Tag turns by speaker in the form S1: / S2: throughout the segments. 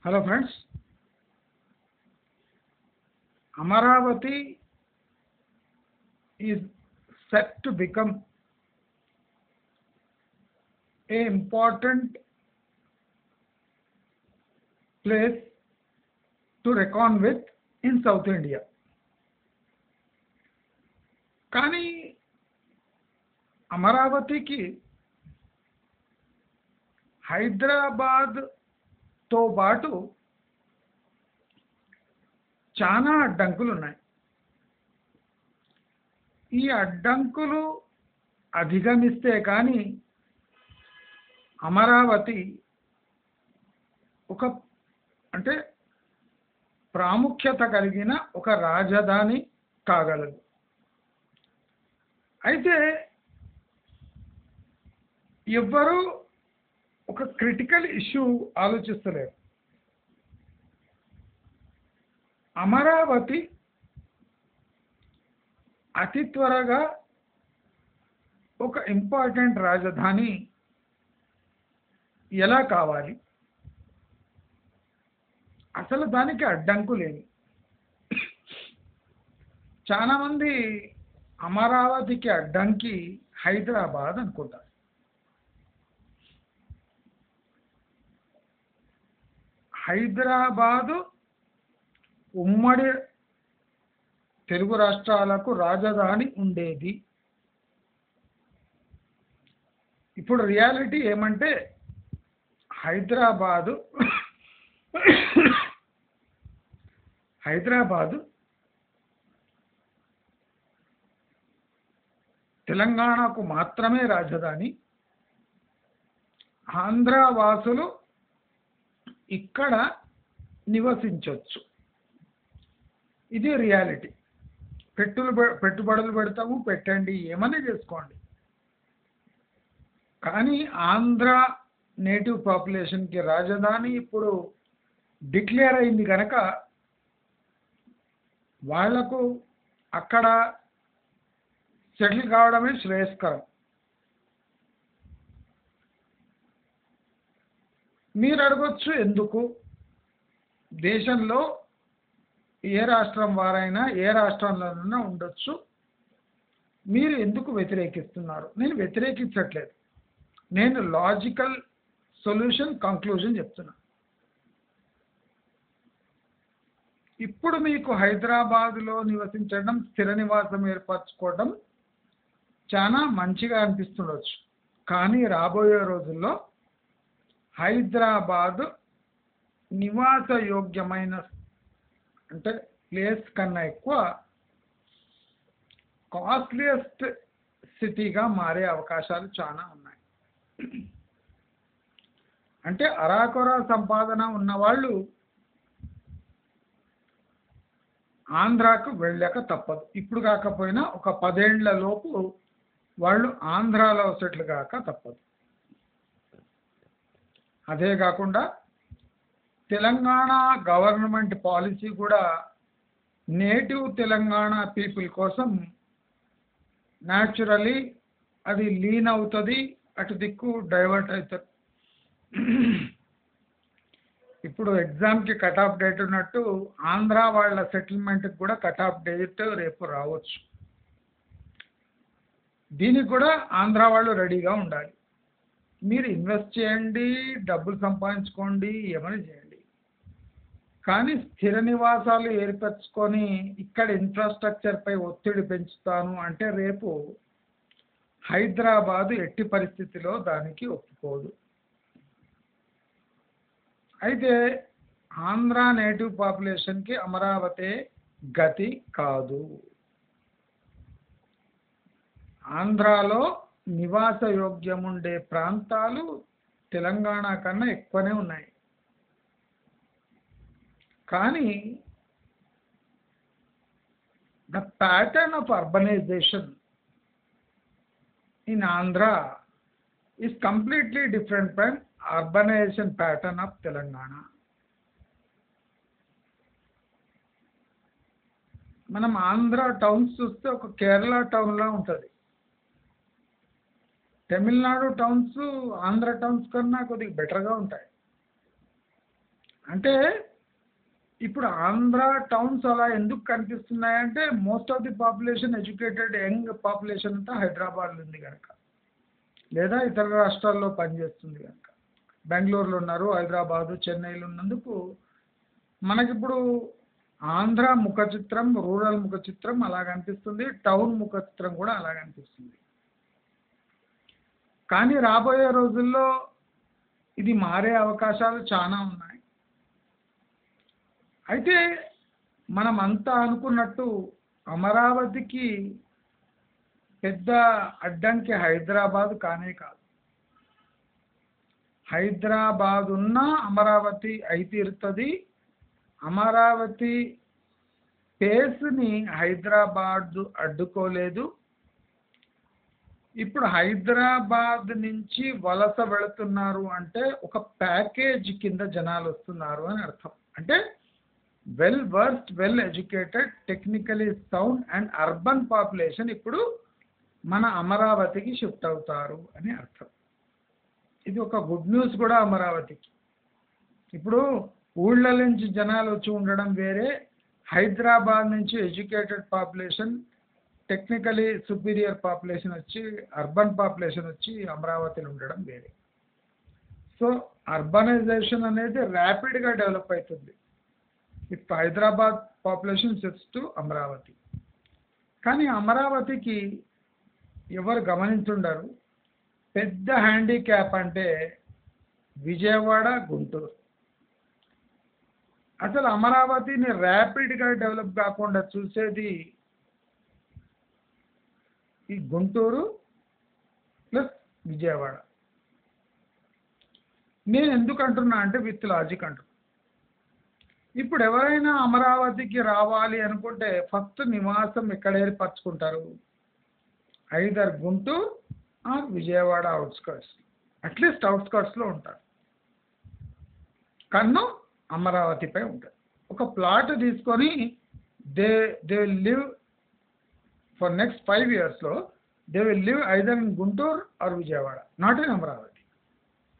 S1: Hello friends, Amaravati is set to become an important place to reckon with in South India. కానీ అమరావతికి హైదరాబాద్తో పాటు చాలా అడ్డంకులు ఉన్నాయి. ఈ అడ్డంకులు అధిగమిస్తే కానీ అమరావతి ఒక అంటే ప్రాముఖ్యత కలిగిన ఒక రాజధాని కాగలదు. అయితే ఎవ్వరూ ఒక క్రిటికల్ ఇష్యూ ఆలోచిస్తలేరు. అమరావతి అతి త్వరగా ఒక ఇంపార్టెంట్ రాజధాని ఎలా కావాలి, అసలు దానికి అడ్డంకులేమి. చాలామంది అమరావతికి అడ్డంకి హైదరాబాద్ అనుకుంటారు. హైదరాబాదు ఉమ్మడి తెలుగు రాష్ట్రాలకు రాజధాని ఉండేది. ఇప్పుడు రియాలిటీ ఏమంటే హైదరాబాదు తెలంగాణకు మాత్రమే రాజధాని. ఆంధ్ర వాసులు ఇక్కడ నివసించవచ్చు. ఇది రియాలిటీ. పెట్టుబడులు పెడతాము, పెట్టండి, ఏమని చేసుకోండి. కానీ ఆంధ్ర నేటివ్ పాపులేషన్కి రాజధాని ఇప్పుడు డిక్లేర్ అయింది కనుక వాళ్లకు అక్కడ సెటిల్ కావడమే శ్రేయస్కరం. మీరు అడగొచ్చు, ఎందుకు దేశంలో ఏ రాష్ట్రం వారైనా ఏ రాష్ట్రంలోనైనా ఉండొచ్చు, మీరు ఎందుకు వ్యతిరేకిస్తున్నారు? నేను వ్యతిరేకించట్లేదు, నేను లాజికల్ సొల్యూషన్ కంక్లూజన్ చెప్తున్నా. ఇప్పుడు మీకు హైదరాబాదులో నివసించడం, స్థిర నివాసం ఏర్పరచుకోవడం చాలా మంచిగా అనిపిస్తుండొచ్చు. కానీ రాబోయే రోజుల్లో హైదరాబాదు నివాస యోగ్యమైన అంటే ప్లేస్ కన్నా ఎక్కువ కాస్ట్లీయెస్ట్ సిటీగా మారే అవకాశాలు చాలా ఉన్నాయి. అంటే అరాకొరా సంపాదన ఉన్నవాళ్ళు ఆంధ్రాకు వెళ్ళక తప్పదు. ఇప్పుడు కాకపోయినా ఒక 10 ఏళ్ల లోపు వాళ్ళు ఆంధ్రాలో సెటిల్ కాక తప్పదు. అదే కాకుండా తెలంగాణ గవర్నమెంట్ పాలసీ కూడా నేటివ్ తెలంగాణ పీపుల్ కోసం న్యాచురలీ అది లీన్ అవుతుంది, అటు దిక్కు డైవర్ట్ అవుతుంది. ఇప్పుడు ఎగ్జామ్కి కట్ ఆఫ్ డేట్ ఉన్నట్టు ఆంధ్ర వాళ్ళ సెటిల్మెంట్కి కూడా కట్ ఆఫ్ డేట్ రేపు రావచ్చు. దీనికి కూడా ఆంధ్ర వాళ్ళు రెడీగా ఉండాలి. మీరు ఇన్వెస్ట్ చేయండి, డబ్బులు సంపాదించుకోండి, ఏమని చేయండి. కానీ స్థిర నివాసాలు ఏర్పరచుకొని ఇక్కడ ఇన్ఫ్రాస్ట్రక్చర్పై ఒత్తిడి పెంచుతాను అంటే రేపు హైదరాబాదు ఎట్టి పరిస్థితిలో దానికి ఒప్పుకోదు. అయితే ఆంధ్ర నేటివ్ పాపులేషన్కి అమరావతి గతి కాదు. ఆంధ్రాలో నివాస యోగ్యం ఉండే ప్రాంతాలు తెలంగాణ కన్నా ఎక్కువనే ఉన్నాయి. కానీ the pattern of urbanization in Andhra is completely different from urbanization pattern of Telangana. మనం ఆంధ్ర టౌన్స్ చూస్తే ఒక కేరళ టౌన్లా ఉంటుంది. తమిళనాడు టౌన్స్ ఆంధ్ర టౌన్స్ కన్నా కొద్దిగా బెటర్గా ఉంటాయి. అంటే ఇప్పుడు ఆంధ్ర టౌన్స్ అలా ఎందుకు కనిపిస్తున్నాయంటే most of the population educated young population అంతా హైదరాబాద్లో ఉంది కనుక, లేదా ఇతర రాష్ట్రాల్లో పనిచేస్తుంది కనుక. బెంగళూరులో ఉన్నారు, హైదరాబాదు, చెన్నైలో ఉన్నందుకు మనకిప్పుడు ఆంధ్ర ముఖ చిత్రం, రూరల్ ముఖ చిత్రం అలా కనిపిస్తుంది, టౌన్ ముఖ చిత్రం కూడా అలా కనిపిస్తుంది. కానీ రాబోయే రోజుల్లో ఇది మారే అవకాశాలు చాలా ఉన్నాయి. అయితే మనం అంతా అనుకున్నట్టు అమరావతికి పెద్ద అడ్డంకి హైదరాబాద్ కానే కాదు. హైదరాబాద్ ఉన్న అమరావతి అయి తీరుతుంది. అమరావతి పేస్ని హైదరాబాద్ అడ్డుకోలేదు. ఇప్పుడు హైదరాబాద్ నుంచి వలస వెళుతున్నారు అంటే ఒక ప్యాకేజ్ కింద జనాలు వస్తున్నారు అని అర్థం. అంటే well versed, well educated, technically sound and urban population ఇప్పుడు మన అమరావతికి షిఫ్ట్ అవుతారు అని అర్థం. ఇది ఒక గుడ్ న్యూస్ కూడా అమరావతికి. ఇప్పుడు ఊళ్ళ నుంచి జనాలు వచ్చి ఉండడం వేరే, హైదరాబాద్ నుంచి educated population, technically superior population వచ్చి, అర్బన్ పాపులేషన్ వచ్చి అమరావతిలో ఉండడం వేరే. సో అర్బనైజేషన్ అనేది ర్యాపిడ్గా డెవలప్ అవుతుంది if Hyderabad population shifts to Amaravati. కానీ అమరావతికి ఎవరు గమనించుండరు, పెద్ద హ్యాండిక్యాప్ అంటే విజయవాడ, గుంటూరు. అసలు అమరావతిని ర్యాపిడ్గా డెవలప్ కాకుండా చూసేది ఈ గుంటూరు ప్లస్ విజయవాడ. నేను ఎందుకు అంటున్నా అంటే విత్ లాజిక్ అంటున్నా. ఇప్పుడు ఎవరైనా అమరావతికి రావాలి అనుకుంటే ఫస్ట్ నివాసం ఎక్కడ ఏర్పరచుకుంటారు? Either Guntur or Vijayawada outskirts, at least అవుట్స్కర్ట్స్లో ఉంటారు. కన్ను అమరావతిపై ఉంటుంది. ఒక ప్లాట్ తీసుకొని they will live for next 5 yearsలో they will live either in Guntur or Vijayawada, not in Amaravati.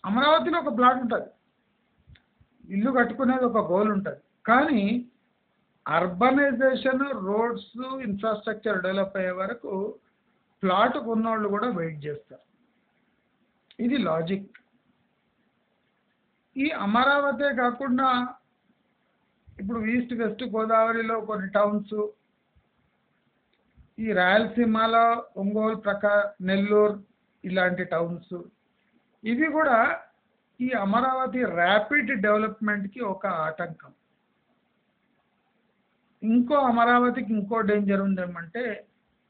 S1: అమరావతిలో ఒక ప్లాట్ ఉంటుంది, ఇల్లు కట్టుకునేది ఒక గోల్ ఉంటుంది. కానీ అర్బనైజేషన్, రోడ్స్, ఇన్ఫ్రాస్ట్రక్చర్ డెవలప్ అయ్యే వరకు ప్లాట్ కొన్నోళ్ళు కూడా వెయిట్ చేస్తారు. ఇది లాజిక్. ఈ అమరావతే కాకుండా ఇప్పుడు ఈస్ట్ వెస్ట్ గోదావరిలో కొన్ని టౌన్స్, ఈ రాయలసీమలో ఒంగోలు, నెల్లూరు ఇలాంటి టౌన్స్, ఇవి కూడా ఈ అమరావతి ర్యాపిడ్ డెవలప్మెంట్కి ఒక ఆటంకం. ఇంకో అమరావతికి ఇంకో డేంజర్ ఉందేమంటే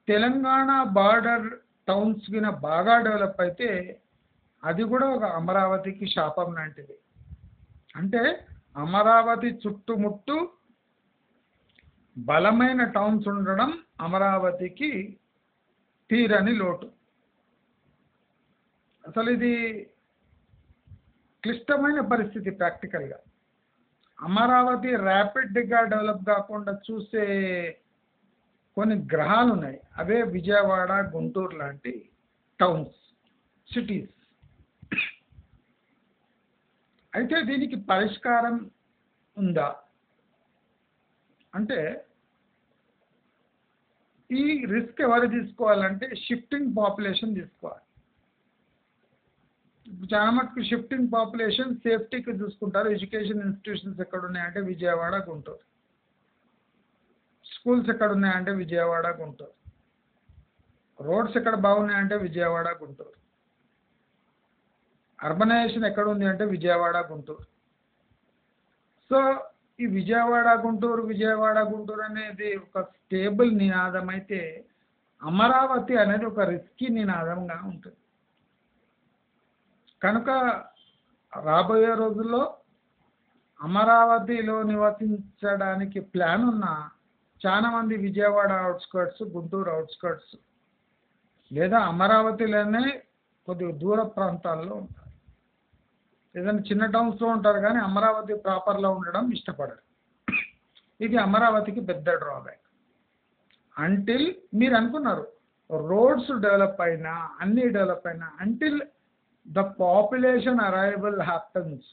S1: తెలంగాణ బార్డర్ టౌన్స్ కింద బాగా డెవలప్ అయితే అది కూడా ఒక అమరావతికి శాపం లాంటిది. అంటే అమరావతి చుట్టుముట్టు బలమైన టౌన్స్ ఉండడం అమరావతికి తీరని లోటు. అసలు ఇది క్లిష్టమైన పరిస్థితి ప్రాక్టికల్గా. అమరావతి ర్యాపిడ్గా డెవలప్ కాకుండా చూసే కొన్ని గ్రహాలు ఉన్నాయి, అవే విజయవాడ, గుంటూరు లాంటి టౌన్స్, సిటీస్. అయితే దీనికి పరిష్కారం ఉందా అంటే ఈ రిస్క్ ఎవరు తీసుకోవాలంటే షిఫ్టింగ్ పాపులేషన్ తీసుకోవాలి. చాలా మటుకు షిఫ్టింగ్ పాపులేషన్ సేఫ్టీకి చూసుకుంటారు. ఎడ్యుకేషన్ ఇన్స్టిట్యూషన్స్ ఎక్కడ ఉన్నాయంటే విజయవాడ, గుంటూరు. స్కూల్స్ ఎక్కడ ఉన్నాయంటే విజయవాడ, గుంటూరు. రోడ్స్ ఎక్కడ బాగున్నాయంటే విజయవాడ, గుంటూరు. అర్బనైజేషన్ ఎక్కడ ఉంది అంటే విజయవాడ, గుంటూరు. సో ఈ విజయవాడ, గుంటూరు అనేది ఒక స్టేబుల్ నినాదం అయితే అమరావతి అనేది ఒక రిస్కీ నినాదంగా ఉంటుంది. కనుక రాబోయే రోజుల్లో అమరావతిలో నివసించడానికి ప్లాన్ ఉన్న చాలామంది విజయవాడ అవుట్స్కర్ట్స్, గుంటూరు అవుట్స్కర్ట్స్ లేదా అమరావతిలోనే కొద్దిగా దూర ప్రాంతాల్లో ఉంటారు. ఏదైనా చిన్న టౌన్స్లో ఉంటారు కానీ అమరావతి ప్రాపర్లో ఉండడం ఇష్టపడరు. ఇది అమరావతికి పెద్ద డ్రాబ్యాక్. అంటిల్ మీరు అనుకున్నారు రోడ్స్ డెవలప్ అయినా, అన్నీ డెవలప్ అయినా, until the population arrival happens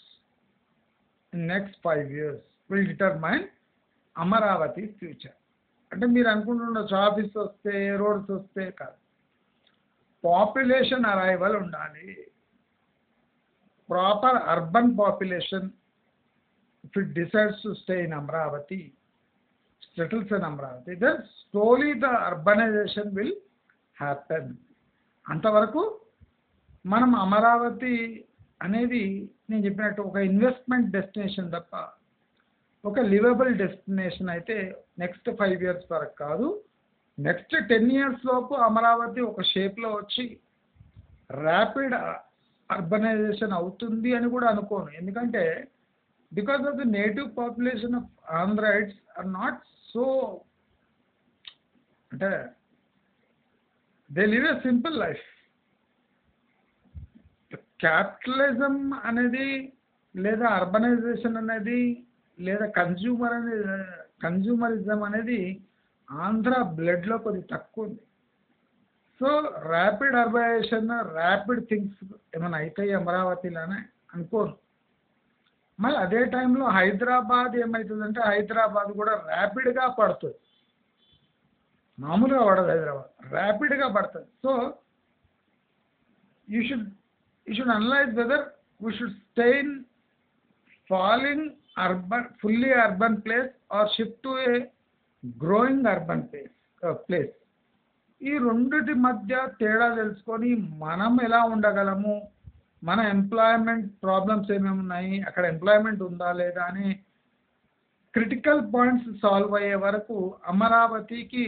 S1: next 5 years will determine Amaravati future. అంటే మీరు అనుకుంటుండొచ్చు ఆఫీస్ వస్తే రోడ్స్ వస్తే కాదు, పాపులేషన్ అరైవల్ ఉండాలి. Proper urban population if it decides to stay in Amravati, settles in Amravati, then slowly the urbanization will happen. అంతవరకు మనం అమరావతి అనేది నేను చెప్పినట్టు ఒక ఇన్వెస్ట్మెంట్ డెస్టినేషన్ తప్ప ఒక లివబుల్ డెస్టినేషన్ అయితే నెక్స్ట్ 5 years వరకు కాదు. నెక్స్ట్ 10 years లోపు అమరావతి ఒక షేప్లో వచ్చి ర్యాపిడ్ అర్బనైజేషన్ అవుతుంది అని కూడా అనుకోను. ఎందుకంటే because of the native population of Andhrites are not so, they live a simple life. Capitalism అనేది లేదా అర్బనైజేషన్ అనేది లేదా కన్జ్యూమరిజం అనేది ఆంధ్ర బ్లడ్లో కొద్దిగా తక్కువ ఉంది. So rapid urbanization rapid things ఏమైనా అవుతాయి అమరావతిలోనే అనుకోను. మళ్ళీ అదే టైంలో హైదరాబాద్ ఏమవుతుందంటే హైదరాబాద్ కూడా ర్యాపిడ్గా పడుతుంది, మామూలుగా పడదు, హైదరాబాద్ ర్యాపిడ్గా పడుతుంది. So you should analyse whether we should stay in falling urban fully urban place are shift to A growing urban place. ఈ రెండిటి మధ్య తేడా తెలుసుకొని మనం ఎలా ఉండగలము, మన ఎంప్లాయ్మెంట్ ప్రాబ్లమ్స్ ఏమేమి ఉన్నాయి, అక్కడ ఎంప్లాయ్మెంట్ ఉందా లేదా అని క్రిటికల్ పాయింట్స్ సాల్వ్ అయ్యే వరకు అమరావతికి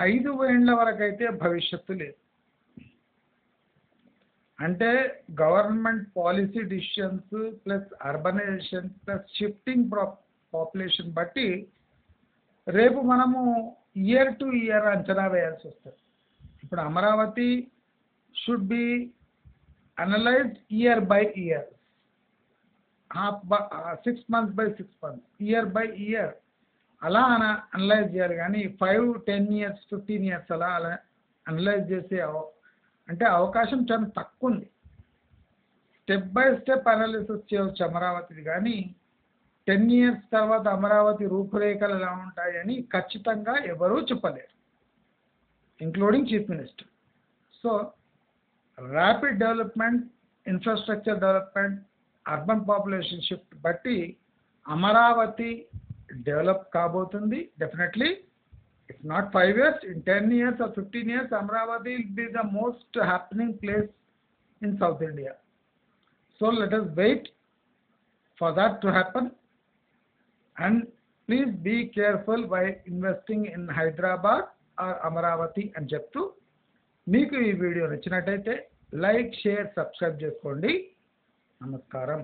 S1: 5 ఏళ్ల వరకు అయితే భవిష్యత్తు లేదు. అంటే government policy decisions plus urbanization plus shifting population బట్టి రేపు మనము ఇయర్ టు ఇయర్ అంచనా వేయాల్సి వస్తుంది. ఇప్పుడు Amaravati should be analyzed year by year, 6 months by 6 months, year by year అలా అనలైజ్ చేయాలి. కానీ 5, 10 years, 15 years అలా అనలైజ్ చేసే అంటే అవకాశం చాలా తక్కువ ఉంది. స్టెప్ బై స్టెప్ అనాలిసిస్ చేయవచ్చు అమరావతిది, కానీ 10 years తర్వాత అమరావతి రూపురేఖలు ఎలా ఉంటాయని ఖచ్చితంగా ఎవరూ చెప్పలేరు, including chief minister. So rapid development, infrastructure development, urban population shift బట్టి అమరావతి డెవలప్ కాబోతుంది. Definitely it's not 5 years, in 10 years or 15 years Amravati will be the most happening place in South India. So let us wait for that to happen, and please be careful while investing in Hyderabad or Amravati అని చెప్తూ మీకు ఈ video నచ్చినట్టయితే like, share, subscribe చేసుకోండి. నమస్కారం.